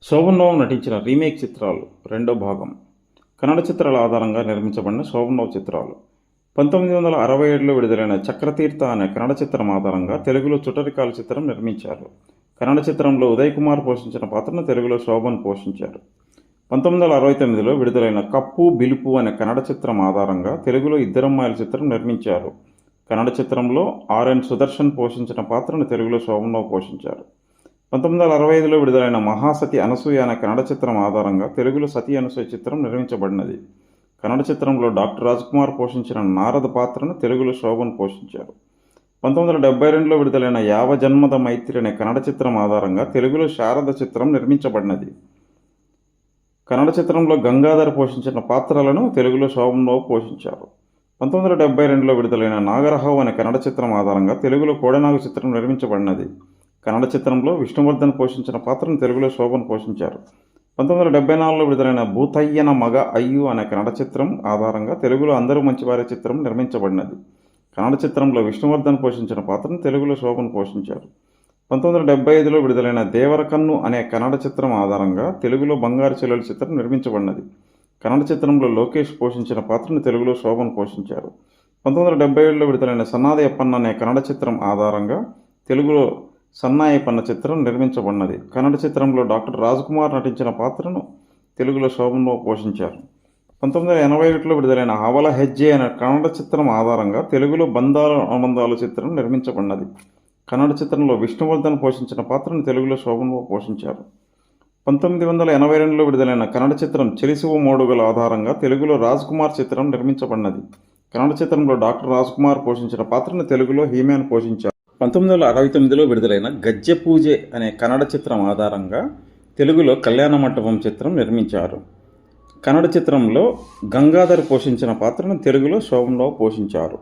శోభన్ బాబు నటించిన రీమేక్ చిత్రాలు రెండో భాగం. కన్నడ చిత్రాల ఆధారంగా నిర్మించబడిన శోభన్ బాబు చిత్రాలు. 1967లో విడుదలైన చక్రతీర్థ అనే కన్నడ చిత్రం ఆధారంగా తెలుగులో చుట్టరికాల చిత్రం నిర్మించారు. కన్నడ చిత్రంలో ఉదయ్ కుమార్ పోషించిన పాత్రను తెలుగులో శోభన్ పోషించారు. 1969లో విడుదలైన కప్పు బిలుపు అనే కన్నడ చిత్రం ఆధారంగా తెలుగులో ఇద్దరమ్మాయిల చిత్రం నిర్మించారు. కన్నడ చిత్రంలో ఆర్ఎన్ సుదర్శన్ పోషించిన పాత్రను తెలుగులో శోభన్ బాబు పోషించారు. 1965లో విడుదలైన మహాసతి అనసూయ అనే కన్నడ చిత్రం ఆధారంగా తెలుగులో సతీ అనసూయ చిత్రం నిర్మించబడినది. కన్నడ చిత్రంలో డాక్టర్ రాజ్కుమార్ పోషించిన నారద పాత్రను తెలుగులో శోభన్ పోషించారు. 1972లో విడుదలైన యావజన్మద మైత్రి అనే కన్నడ చిత్రం ఆధారంగా తెలుగులో శారద చిత్రం నిర్మించబడినది. కన్నడ చిత్రంలో గంగాధర్ పోషించిన పాత్రలను తెలుగులో శోభన్ బాబు పోషించారు. 1972లో విడుదలైన నాగరహావ్ అనే కన్నడ చిత్రం ఆధారంగా తెలుగులో కోడెనాగు చిత్రం నిర్మించబడినది. కన్నడ చిత్రంలో విష్ణువర్ధన్ పోషించిన పాత్రను తెలుగులో శోభన్ పోషించారు. 1974లో విడుదలైన భూతయ్యన మగ అయ్యు అనే కన్నడ చిత్రం ఆధారంగా తెలుగులో అందరూ మంచివారే చిత్రం నిర్మించబడినది. కన్నడ చిత్రంలో విష్ణువర్ధన్ పోషించిన పాత్రను తెలుగులో శోభన్ పోషించారు. 1975లో విడుదలైన దేవరకన్ను అనే కన్నడ చిత్రం ఆధారంగా తెలుగులో బంగారు చెల్లెలు చిత్రం నిర్మించబడినది. కన్నడ చిత్రంలో లోకేష్ పోషించిన పాత్రను తెలుగులో శోభన్ పోషించారు. 1977లో విడుదలైన సన్నాది అప్పన్న అనే కన్నడ చిత్రం ఆధారంగా తెలుగులో సన్నాయపన్న చిత్రం నిర్మించబడినది. కన్నడ చిత్రంలో డాక్టర్ రాజ్కుమార్ నటించిన పాత్రను తెలుగులో శోభన్ బాబు పోషించారు. 1981లో విడుదలైన హవల హెజ్జే అనే కన్నడ చిత్రం ఆధారంగా తెలుగులో బంధాలు అనుబంధాలు చిత్రం నిర్మించబడినది. కన్నడ చిత్రంలో విష్ణువర్ధన్ పోషించిన పాత్రను తెలుగులో శోభన్ బాబు పోషించారు. 1982లో విడుదలైన కన్నడ చిత్రం చెలిసువ మోడుగల ఆధారంగా తెలుగులో రాజ్కుమార్ చిత్రం నిర్మించబడినది. కన్నడ చిత్రంలో డాక్టర్ రాజ్కుమార్ పోషించిన పాత్రను తెలుగులో హీమ్యాన్ పోషించారు. 1969లో విడుదలైన గజ్జె పూజే అనే కన్నడ చిత్రం ఆధారంగా తెలుగులో కళ్యాణ మంటపం చిత్రం నిర్మించారు. కన్నడ చిత్రంలో గంగాధర్ పోషించిన పాత్రను తెలుగులో శోభన్ బాబు పోషించారు.